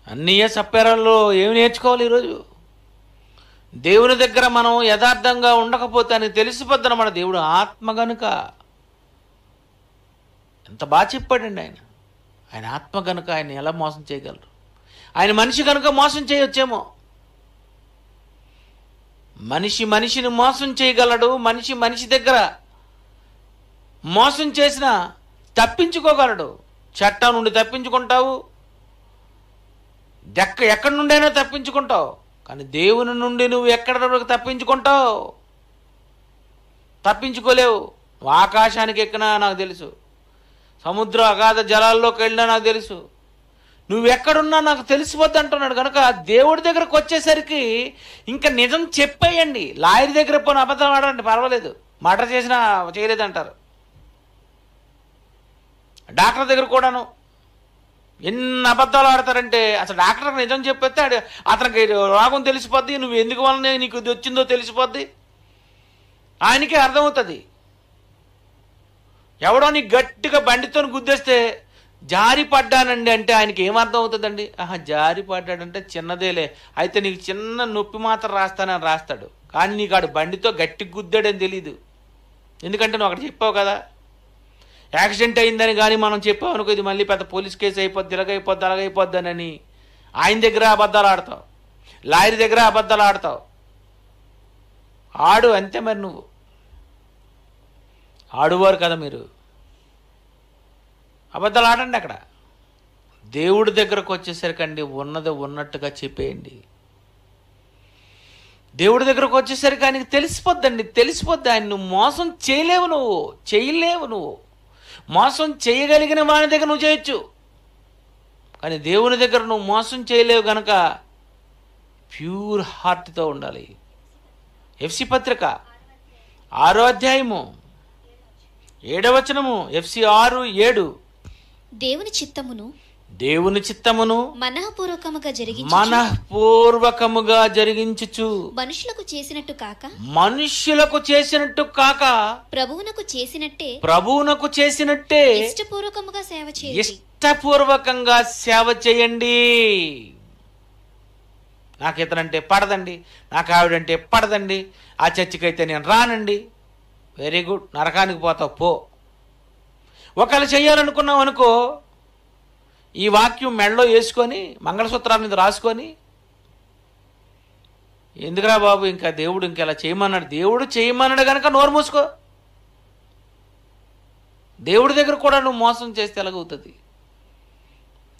అననీయ సప్ఫీరాల్లో ఏమి నేర్చుకోవాలి ఈరోజు? దేవుని దగ్గర మనం యథార్థంగా ఉండకపోతే అని తెలిసిపోద్ది మన దేవుడు ఆత్మ గనుక. ఎంత బాగా చెప్పాడండి ఆయన ఆత్మ గనుక ఆయన ఎలా మోసం చేయగలరు? ఆయన మనిషి కనుక మోసం చేయొచ్చేమో. మనిషిని మోసం చేయగలడు. మనిషి దగ్గర మోసం చేసినా తప్పించుకోగలడు. చట్టం నుండి తప్పించుకుంటావు, ఎక్కడి నుండైనా తప్పించుకుంటావు. కానీ దేవుని నుండి నువ్వు ఎక్కడ వరకు తప్పించుకుంటావు? తప్పించుకోలేవు. నువ్వు ఆకాశానికి ఎక్కినా నాకు తెలుసు, సముద్ర అగాధ జలాల్లోకి వెళ్ళినా నాకు తెలుసు, నువ్వెక్కడున్నా నాకు తెలిసిపోద్ది అంటున్నాడు. కనుక దేవుడి దగ్గరకు వచ్చేసరికి ఇంకా నిజం చెప్పేయండి. లాయర్ దగ్గర పోనీ అబద్ధం ఆడండి, పర్వాలేదు, మర్డర్ చేసినా చేయలేదంటారు. డాక్టర్ దగ్గర కూడాను ఎన్ని అబద్ధాలు ఆడతారంటే, అసలు డాక్టర్కి నిజం చెప్పేస్తే అతనికి రోగం తెలిసిపోద్ది, నువ్వు ఎందుకు వల్లనే నీకు ఇది వచ్చిందో తెలిసిపోద్ది, ఆయనకే అర్థమవుతుంది. ఎవడో నీకు గట్టిగా బండితో గుద్దేస్తే జారి పడ్డానండి అంటే ఆయనకి ఏమర్థం అవుతుందండి? జారి పడ్డాడంటే చిన్నదేలే, అయితే నీకు చిన్న నొప్పి మాత్రం రాస్తానని రాస్తాడు. కానీ నీకు ఆడు బండితో గట్టి గుద్దాడని తెలీదు. ఎందుకంటే నువ్వు అక్కడ చెప్పావు కదా, యాక్సిడెంట్ అయిందని. కానీ మనం చెప్పావు అనుకో, ఇది మళ్ళీ పెద్ద పోలీస్ కేసు అయిపోద్ది, అలాగైపోద్దని ఆయన దగ్గర అబద్ధాలు ఆడతావు, లాయర్ దగ్గర అబద్ధాలు ఆడతావు. ఆడు అంతే. మరి నువ్వు ఆడువారు కదా మీరు. అబద్ధాలు ఆడండి. అక్కడ దేవుడి దగ్గరకు వచ్చేసరికండి ఉన్నది ఉన్నట్టుగా చెప్పేయండి. దేవుడి దగ్గరకు వచ్చేసరికి ఆయనకి తెలిసిపోద్ది. ఆయన నువ్వు మోసం చేయలేవు, నువ్వు మోసం చేయగలిగిన వాని దగ్గర నువ్వు చేయొచ్చు, కానీ దేవుని దగ్గర నువ్వు మోసం చేయలేవు. కనుక ప్యూర్ హార్ట్తో ఉండాలి. ఎఫ్సి పత్రిక 6వ అధ్యాయము 7వ వచనము, ఎఫ్సి 6:7. దేవుని చిత్తమును మనఃపూర్వకముగా జరిగించుచు మనుషులకు చేసినట్టు కాక ప్రభువునకు చేసినట్టే ఇష్టపూర్వకంగా సేవ చేయండి. నాకు ఇతనంటే పడదండి, నాకు ఆవిడంటే పడదండి, ఆ చర్చికి అయితే నేను రానండి. వెరీ గుడ్, నరకానికి పోతావు పో. ఒకవేళ చెయ్యాలనుకున్నావు అనుకో, ఈ వాక్యం మెడలో వేసుకొని మంగళసూత్రాల మీద రాసుకొని, ఎందుకురా బాబు ఇంకా దేవుడు ఇంకెలా చేయమన్నాడు, దేవుడు చేయమన్నాడు కనుక నోరు మూసుకో. దేవుడి దగ్గర కూడా నువ్వు మోసం చేస్తే ఎలాగవుతుంది?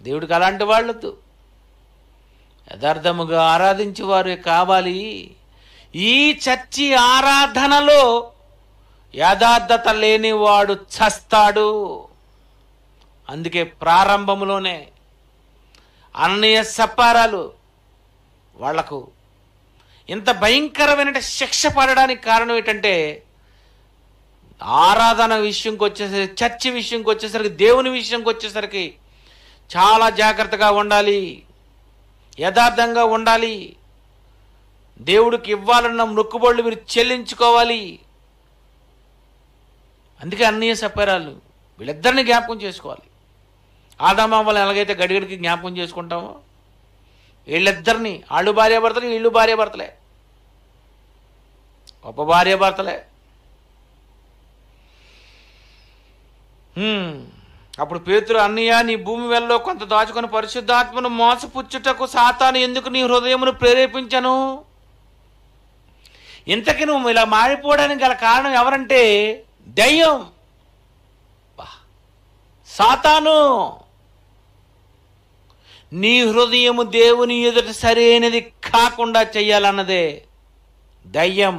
దేవుడికి అలాంటి వాళ్ళొద్దు. యథార్థముగా ఆరాధించేవారు కావాలి. ఈ చర్చి ఆరాధనలో యథార్థత లేనివాడు చస్తాడు. అందుకే ప్రారంభంలోనే అననీయ సప్ఫీరాలు వాళ్లకు ఇంత భయంకరమైన శిక్ష పడడానికి కారణం ఏంటంటే, ఆరాధన విషయంకి వచ్చేసరికి, చర్చి విషయంకి వచ్చేసరికి, దేవుని విషయంకి వచ్చేసరికి చాలా జాగ్రత్తగా ఉండాలి, యథార్థంగా ఉండాలి. దేవుడికి ఇవ్వాలన్న మొక్కుబడులు మీరు చెల్లించుకోవాలి. అందుకే అననీయ సప్ఫీరాలు వీళ్ళిద్దరిని జ్ఞాపకం చేసుకోవాలి. ఆదామవ్వలు ఎలాగైతే గడిగడికి జ్ఞాపకం చేసుకుంటామో వీళ్ళిద్దరిని, వాళ్ళు భార్యాభర్తలు, వీళ్ళు భార్యాభర్తలే, గొప్ప భార్యాభర్తలే. అప్పుడు పేతురు, అన్నయ్య నీ భూమి వెళ్ళలో కొంత దాచుకొని పరిశుద్ధాత్మను మోసపుచ్చుటకు సాతాను ఎందుకు నీ హృదయమును ప్రేరేపించను? ఇంతకీ నువ్వు ఇలా మారిపోవడానికి గల కారణం ఎవరంటే దయ్యం, సాతాను. నీ హృదయము దేవుని ఎదుట సరైనది కాకుండా చెయ్యాలన్నదే దయ్యం.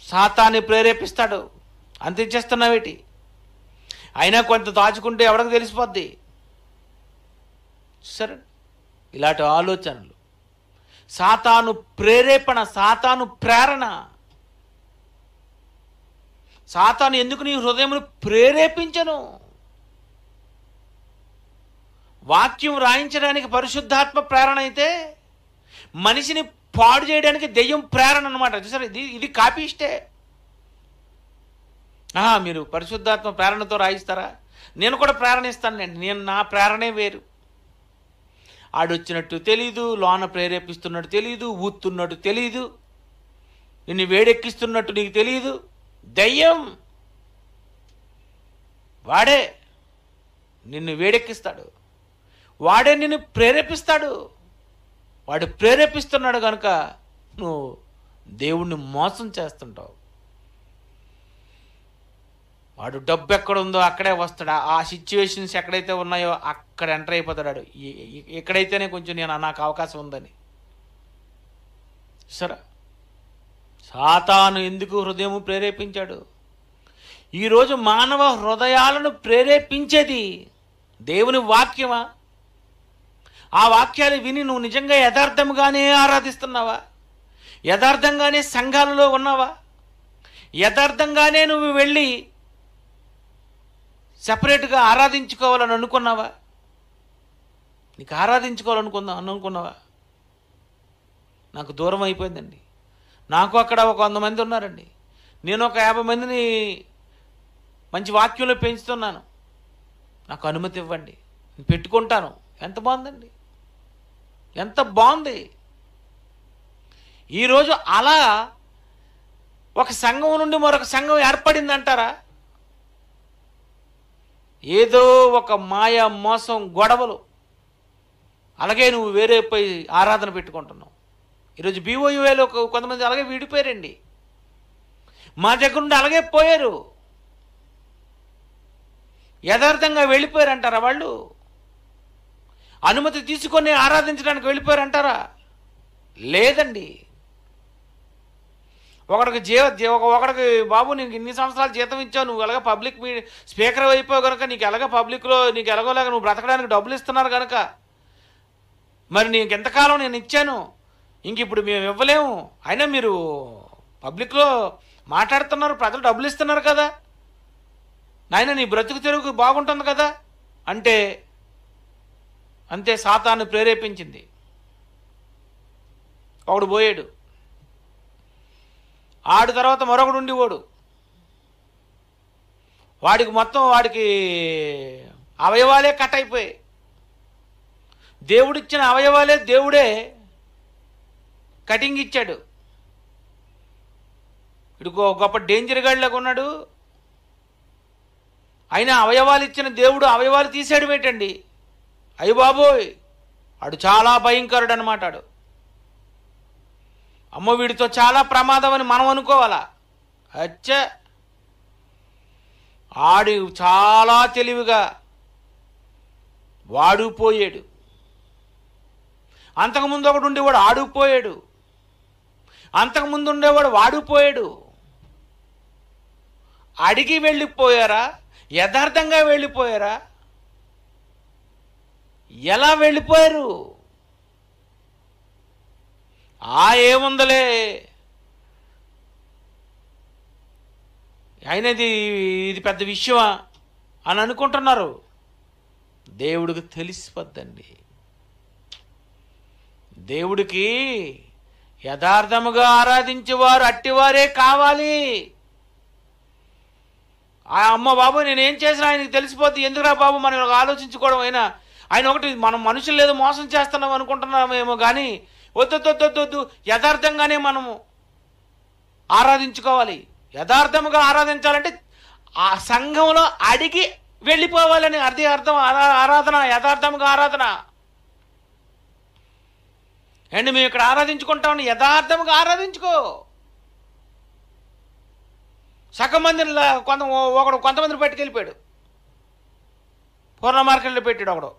సాతాన్ని ప్రేరేపిస్తాడు. అంతే చేస్తున్నావేటి? అయినా కొంత దాచుకుంటే ఎవరికి తెలిసిపోద్ది. సరే, ఇలాంటి ఆలోచనలు, సాతాను ప్రేరేపణ, సాతాను ప్రేరణ. సాతాను ఎందుకు నీ హృదయమును ప్రేరేపించను? వాక్యం రాయించడానికి పరిశుద్ధాత్మ ప్రేరణ అయితే, మనిషిని పాడు చేయడానికి దెయ్యం ప్రేరణ అనమాట. చూసారు, ఇది కాపీస్టే. మీరు పరిశుద్ధాత్మ ప్రేరణతో రాయిస్తారా? నేను కూడా ప్రేరణ ఇస్తానండి. నా ప్రేరణే వేరు. ఆడొచ్చినట్టు తెలీదు, లోన ప్రేరేపిస్తున్నట్టు తెలీదు, ఊతున్నట్టు తెలీదు, నిన్ను వేడెక్కిస్తున్నట్టు నీకు తెలీదు. దయ్యం వాడే నిన్ను వేడెక్కిస్తాడు, వాడే నిన్ను ప్రేరేపిస్తాడు. వాడు ప్రేరేపిస్తున్నాడు కనుక నువ్వు దేవుణ్ణి మోసం చేస్తుంటావు. వాడు డబ్బు ఎక్కడుందో అక్కడే వస్తాడు. ఆ సిచ్యువేషన్స్ ఎక్కడైతే ఉన్నాయో అక్కడ ఎంటర్ అయిపోతాడు. ఎక్కడైతేనే కొంచెం నాకు అవకాశం ఉందని. సరే, సాతాను ఎందుకు హృదయము ప్రేరేపించాడు? ఈరోజు మానవ హృదయాలను ప్రేరేపించేది దేవుని వాక్యమా? ఆ వాక్యాలు విని నువ్వు నిజంగా యథార్థంగానే ఆరాధిస్తున్నావా? యథార్థంగానే సంఘాలలో ఉన్నావా? యథార్థంగానే నువ్వు వెళ్ళి సపరేట్గా ఆరాధించుకోవాలని అనుకున్నావా? నీకు అనుకున్నావా? నాకు దూరం అయిపోయిందండి. నాకు అక్కడ ఒక 100 మంది ఉన్నారండి. నేను ఒక 50 మందిని మంచి వాక్యంలో పెంచుతున్నాను. నాకు అనుమతి ఇవ్వండి, నేను పెట్టుకుంటాను. ఎంత బాగుందండి, ఎంత బాగుంది. ఈరోజు అలా ఒక సంఘం నుండి మరొక సంఘం ఏర్పడిందంటారా? ఏదో ఒక మాయ, మోసం, గొడవలు. అలాగే నువ్వు వేరే పోయి ఆరాధన పెట్టుకుంటున్నావు. ఈరోజు BOUలో కొంతమంది అలాగే విడిపోయారండి. మా దగ్గర నుండి అలాగే పోయారు, యథార్థంగా వెళ్ళిపోయారంటారా? వాళ్ళు అనుమతి తీసుకొని ఆరాధించడానికి వెళ్ళిపోయారంటారా? లేదండి. ఒకడికి బాబు నీకు ఇన్ని సంవత్సరాలు జీతం ఇచ్చావు, నువ్వు ఎలాగ పబ్లిక్ స్పీకర్ అయిపోయావు కనుక నీకు ఎలాగ పబ్లిక్లో నీకు ఎలాగోలాగా నువ్వు బ్రతకడానికి డబ్బులు ఇస్తున్నారు కనుక మరి నీకు ఎంతకాలం నేను ఇచ్చాను, ఇంక ఇప్పుడు మేము ఇవ్వలేము. అయినా మీరు పబ్లిక్లో మాట్లాడుతున్నారు, ప్రజలు డబ్బులు ఇస్తున్నారు కదా, నాయన నీ బ్రతుకు తెరుగు బాగుంటుంది కదా అంటే అంతే. సాతాను ప్రేరేపించింది. ఒకడు పోయాడు, ఆడు తర్వాత మరొకడు ఉండి వాడికి అవయవాలే కట్ అయిపోయాయి. దేవుడిచ్చిన అవయవాలే దేవుడే కటింగ్ ఇచ్చాడు. ఇడు గొప్ప డేంజర్ గాడిలాగా ఉన్నాడు. అయినా అవయవాలు ఇచ్చిన దేవుడు అవయవాలు తీసాడు పెట్టండి. అయ్య బాబోయ్, ఆడు చాలా భయంకరుడు అనమాట. అమ్మ వీడితో చాలా ప్రమాదం అని మనం అనుకోవాలా? అచ్చా, ఆడు చాలా తెలివిగా వాడుపోయాడు. అంతకుముందు ఒకడు ఉండేవాడు ఆడుపోయాడు, అంతకుముందు ఉండేవాడు వాడుపోయాడు. అడిగి వెళ్ళిపోయారా? యథార్థంగా వెళ్ళిపోయారా? ఎలా వెళ్ళిపోయారు? ఏముందలే, అయినది ఇది పెద్ద విషయమా అని అనుకుంటున్నారు. దేవుడికి తెలిసిపోద్దండి. దేవుడికి యథార్థముగా ఆరాధించేవారు అట్టివారే కావాలి. అమ్మ బాబు నేను ఏం చేసినా ఆయనకి తెలిసిపోద్ది, ఎందుకురా బాబు మనం ఆలోచించుకోవడం అయినా, ఆయన ఒకటి మనం మనుషులు లేదో మోసం చేస్తున్నాం అనుకుంటున్నామేమో, కానీ వద్దు యథార్థంగానే మనము ఆరాధించుకోవాలి. యథార్థముగా ఆరాధించాలంటే ఆ సంఘంలో అడిగి వెళ్ళిపోవాలని అర్థం ఆరాధన, యథార్థముగా ఆరాధన. అండ్ మేము ఇక్కడ ఆరాధించుకుంటామని యథార్థముగా ఆరాధించుకో. సగం మందిని కొంతమందిని పట్టుకెళ్ళిపోయాడు, పూర్ణ మార్కెట్లో పెట్టాడు ఒకడు,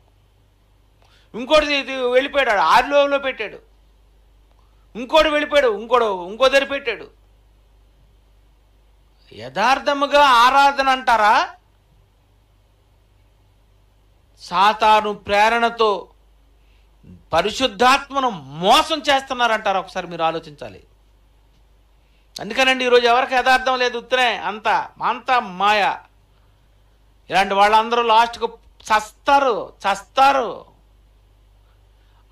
ఇంకోటి వెళ్ళిపోయాడు ఆరులో పెట్టాడు, ఇంకోటి వెళ్ళిపోయాడు, ఇంకో దగ్గర పెట్టాడు. యథార్థముగా ఆరాధన అంటారా, సాతాను ప్రేరణతో పరిశుద్ధాత్మను మోసం చేస్తున్నారంటారా? ఒకసారి మీరు ఆలోచించాలి. అందుకనండి ఈరోజు ఎవరికి యథార్థం లేదు, ఉత్తరే అంతా మాయ. ఇలాంటి వాళ్ళందరూ లాస్ట్కు చస్తారు.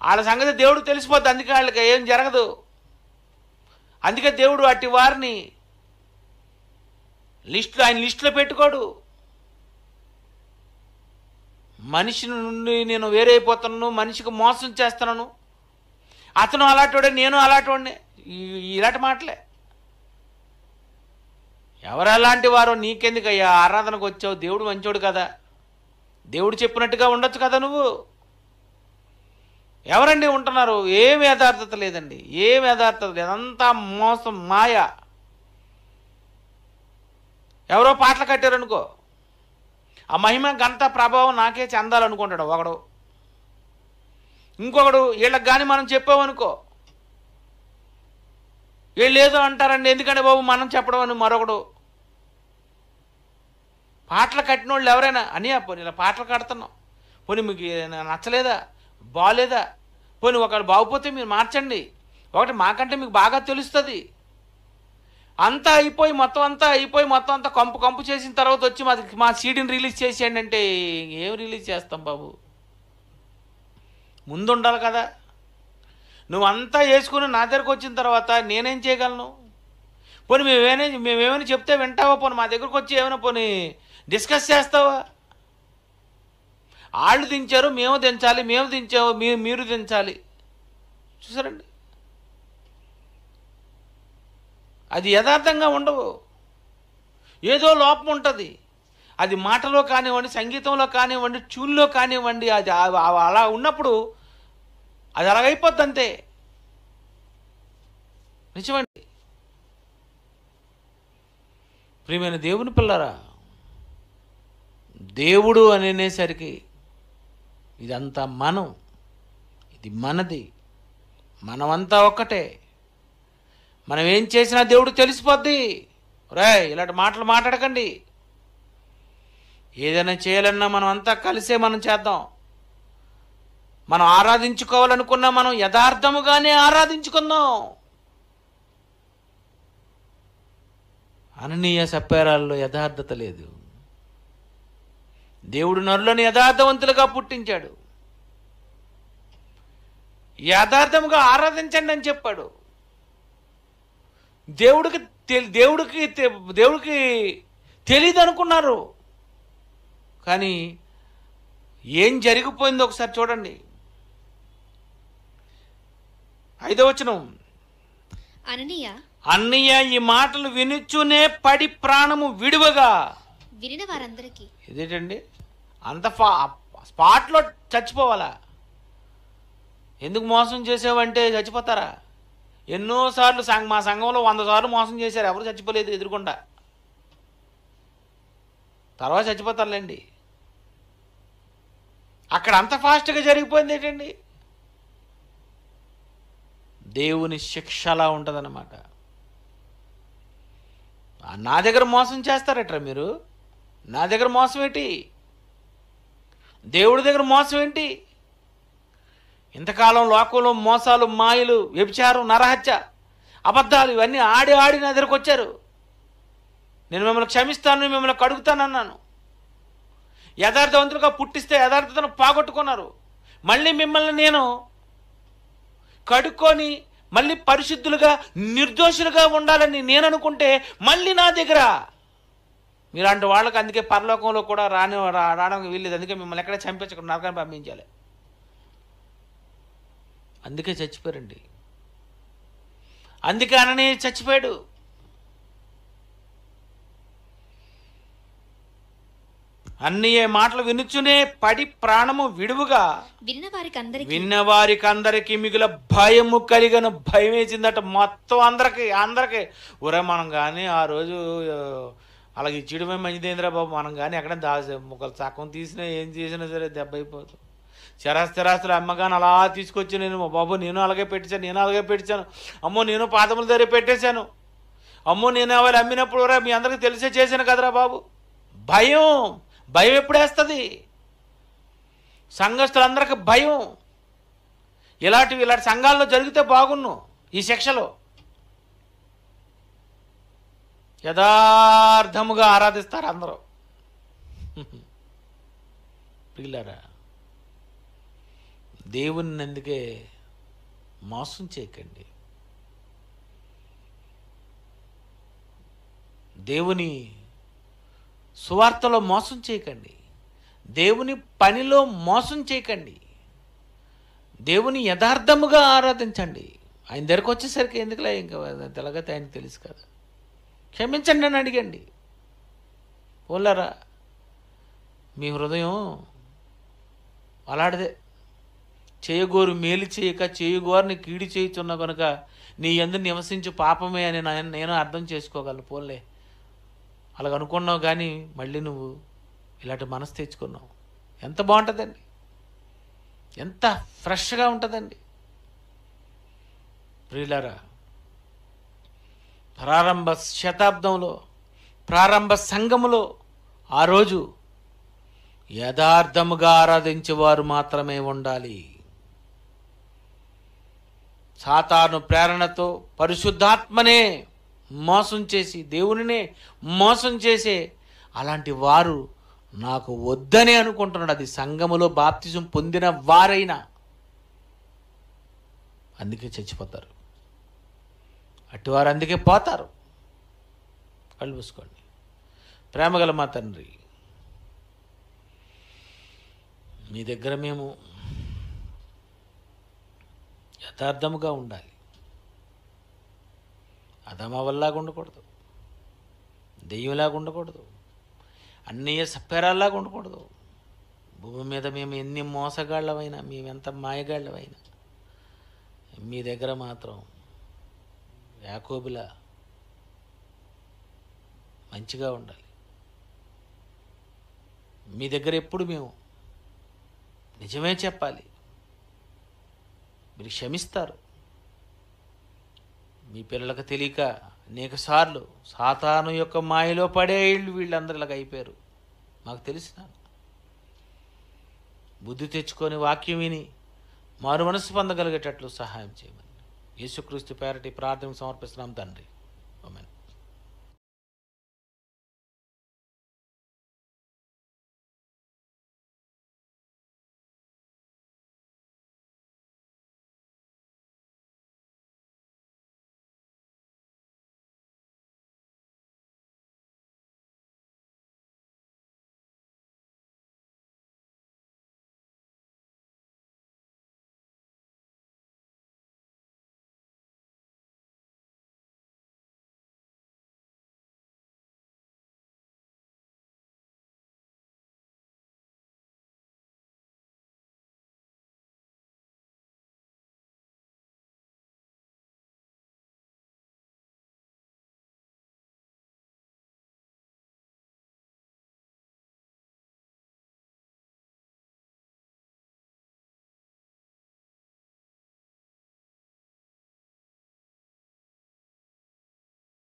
వాళ్ళ సంగతి దేవుడు తెలిసిపోద్ది, అందుకే వాళ్ళకి ఏం జరగదు. అందుకే దేవుడు అట్టి వారిని ఆయన లిస్టులో పెట్టుకోడు. మనిషి నుండి నేను వేరైపోతున్నాను, మనిషికి మోసం చేస్తున్నాను, అతను అలాంటివాడే నేను అలాంటివాడిని, ఇలాంటి మాటలే. ఎవరు అలాంటి వారో నీకెందుకయ్యా, ఆరాధనకు వచ్చావు, దేవుడు మంచోడు కదా, దేవుడు చెప్పినట్టుగా ఉండొచ్చు కదా నువ్వు. ఎవరండి ఉంటున్నారు? ఏం యథార్థత లేదండి, ఏం యథార్థత లేదు, అంతా మోసం మాయ. ఎవరో పాటలు కట్టారనుకో, ఆ మహిమ గంట ప్రభావం నాకే చెందాలనుకుంటాడు ఒకడు. ఇంకొకడు వీళ్ళకి కానీ మనం చెప్పామనుకో, వీళ్ళు ఏదో అంటారండి, ఎందుకంటే బాబు మనం చెప్పడం అని మరొకడు. పాటలు కట్టిన వాళ్ళు ఎవరైనా అనియా పోనీ ఇలా పాటలు కడుతున్నాం, పోనీ మీకు నచ్చలేదా, బాగలేదా, పోనీ ఒకడు బాగుపోతే మీరు మార్చండి, ఒకటి మాకంటే మీకు బాగా తెలుస్తుంది. అంతా అయిపోయి మొత్తం అంతా కంపు చేసిన తర్వాత వచ్చి మా సీడీని రిలీజ్ చేసేయండి అంటే ఏం రిలీజ్ చేస్తాం బాబు? ముందు ఉండాలి కదా. నువ్వంతా వేసుకుని నా దగ్గరకు వచ్చిన తర్వాత నేనేం చేయగలను? పోనీ మేమేమైనా చెప్తే వింటావా? పోనీ మా దగ్గరకు వచ్చి ఏమైనా పోనీ డిస్కస్ చేస్తావా? వాళ్ళు దించారు, మేము దించాలి, మేము దించాము, మీరు దించాలి. చూసారండి, అది యథార్థంగా ఉండవు, ఏదో లోపం ఉంటుంది. అది మాటలో కానివ్వండి, సంగీతంలో కానివ్వండి, ట్యూన్లో కానివ్వండి, అది అలా ఉన్నప్పుడు అది అలాగైపోద్ది అంతే. నిజమండి. ప్రియమైన దేవుని పిల్లరా, దేవుడు అని అనేసరికి ఇదంతా ఇది మనది, మనమంతా ఒక్కటే. మనం ఏం చేసినా దేవుడు తెలిసిపోద్ది. ఇలాంటి మాటలు మాట్లాడకండి. ఏదైనా చేయాలన్నా మనం అంతా కలిసే మనం చేద్దాం. మనం ఆరాధించుకోవాలనుకున్నా మనం యథార్థముగానే ఆరాధించుకుందాం. అననీయ సప్ఫైరాల్లో యథార్థత లేదు. దేవుడు నరులను యథార్థవంతులుగా పుట్టించాడు. యథార్థముగా ఆరాధించండి అని చెప్పాడు. దేవుడికి తెలియదు అనుకున్నారు, కానీ ఏం జరిగిపోయిందో ఒకసారి చూడండి. 5వ వచనం, అన్నయ్య ఈ మాటలు వినుచునే పడి ప్రాణము విడువగా. వినిన వారందరికీ ఇదేంటండి, అంత స్పాట్లో చచ్చిపోవాలా? ఎందుకు మోసం చేసావంటే చచ్చిపోతారా? ఎన్నోసార్లు మా సంఘంలో 100 సార్లు మోసం చేశారు, ఎవరు చచ్చిపోలేదు ఎదురుకుండా. తర్వాత చచ్చిపోతారులేండి. అక్కడ అంత ఫాస్ట్గా జరిగిపోయింది ఏంటండి? దేవుని శిక్ష అలా ఉంటుందన్నమాట. నా దగ్గర మోసం చేస్తారట్రా మీరు? నా దగ్గర మోసం ఏంటి? దేవుడి దగ్గర మోసం ఏంటి? ఇంతకాలం లోకంలో మోసాలు, మాయలు, వ్యభిచారం, నరహత్య, అబద్ధాలు ఇవన్నీ ఆడి నా దగ్గరకు వచ్చారు. నేను మిమ్మల్ని క్షమిస్తాను, మిమ్మల్ని కడుగుతానన్నాను. యథార్థవంతులుగా పుట్టిస్తే యథార్థతను పోగొట్టుకున్నారు. మళ్ళీ మిమ్మల్ని నేను కడుక్కొని మళ్ళీ పరిశుద్ధులుగా నిర్దోషులుగా ఉండాలని నేను అనుకుంటే మళ్ళీ నా దగ్గర మీలాంటి వాళ్ళకి అందుకే పరలోకంలో కూడా రావడానికి వీల్లేదు. అందుకే మిమ్మల్ని ఎక్కడ చంపించకుండా నరకాన్ని పంపించాలి. అందుకే చచ్చిపోయారండి. అందుకే అనని చచ్చిపోయాడు. అన్నయ్య మాటలు వినుచునే పడి ప్రాణము విడువుగా విన్నవారికి అందరికీ మిగుల భయము కలిగను. భయం వేసిందట మొత్తం అందరికి. ఒరే మనం కానీ ఆ రోజు అలాగే ఇచ్చడమే మంచిదేంద్రా బాబు, మనం కానీ ఎక్కడ ఒకళ్ళు సగం తీసినా ఏం చేసినా సరే దెబ్బ అయిపోతుంది. స్థిరాస్తులు అమ్మగాని అలా తీసుకొచ్చి బాబు నేను అలాగే పెట్టాను, అమ్మో నేను పాదముల దగ్గర పెట్టేశాను, అమ్మో నేను ఎవరు అమ్మినప్పుడు రా మీ అందరికీ తెలిసే చేశాను కదరా బాబు. భయం ఎప్పుడేస్తుంది? సంఘస్థులందరికీ భయం. ఇలాంటి సంఘాల్లో జరిగితే బాగున్ను. ఈ శిక్షలో యథార్థముగా ఆరాధిస్తారు అందరూ. పిల్లరా, దేవుని అందుకే మోసం చేయకండి. దేవుని సువార్తలో మోసం చేయకండి. దేవుని పనిలో మోసం చేయకండి. దేవుని యథార్థముగా ఆరాధించండి. ఆయన దగ్గరకు వచ్చేసరికి ఎందుకులే ఇంకా తెలగతే ఆయనకు తెలుసు కదా, క్షమించండి అని అడిగండి. పోలారా, మీ హృదయం అలాంటిదే. చేయగోరు మేలు చేయక చేయగోరిని కీడి చేయుచున్న కనుక నీ యందు నివసించు పాపమే అని నేను అర్థం చేసుకోగలను. పోలే అలాగ అనుకున్నావు కానీ మళ్ళీ నువ్వు ఇలాంటి మనసు తెచ్చుకున్నావు. ఎంత బాగుంటుందండి, ఎంత ఫ్రెష్గా ఉంటుందండి. ప్రియులారా, ప్రారంభ శతాబ్దంలో ప్రారంభ సంఘములో ఆ రోజు యథార్థముగా ఆరాధించేవారు మాత్రమే ఉండాలి. సాతాను ప్రేరణతో పరిశుద్ధాత్మనే మోసం చేసి దేవునినే మోసం చేసే అలాంటి వారు నాకు వద్దనే అనుకుంటున్నాడు. అది సంఘములో బాప్తిజం పొందిన వారైనా అందుకే చచ్చిపోతారు. అటువారు అందుకే పోతారు. కళ్ళు మూసుకోండి. ప్రేమగల మా తండ్రి, మీ దగ్గర మేము యథార్థముగా ఉండాలి. అధమవల్లాగా ఉండకూడదు, దెయ్యంలాగా ఉండకూడదు, అన్నయ్య సప్పేరాల్లాగా ఉండకూడదు. భూమి మీద మేము ఎన్ని మోసగాళ్ళమైనా, మేమెంత మాయగాళ్ళమైనా మీ దగ్గర మాత్రం యాకోబులా మంచిగా ఉండాలి. మీ దగ్గర ఎప్పుడు మేము నిజమే చెప్పాలి. మీరు క్షమిస్తారు. మీ పిల్లలకు తెలియక అనేక సార్లు సాతాను యొక్క మాయలో పడే వీళ్ళందరూ ఇలాగ అయిపోయారు. మాకు తెలిసిన బుద్ధి తెచ్చుకొని వాక్యం విని మారు మనసు పొందగలిగేటట్లు సహాయం చేయమని యేసుక్రీస్తు పేరటి ప్రార్థన సమర్పిస్తున్నాం తండ్రి.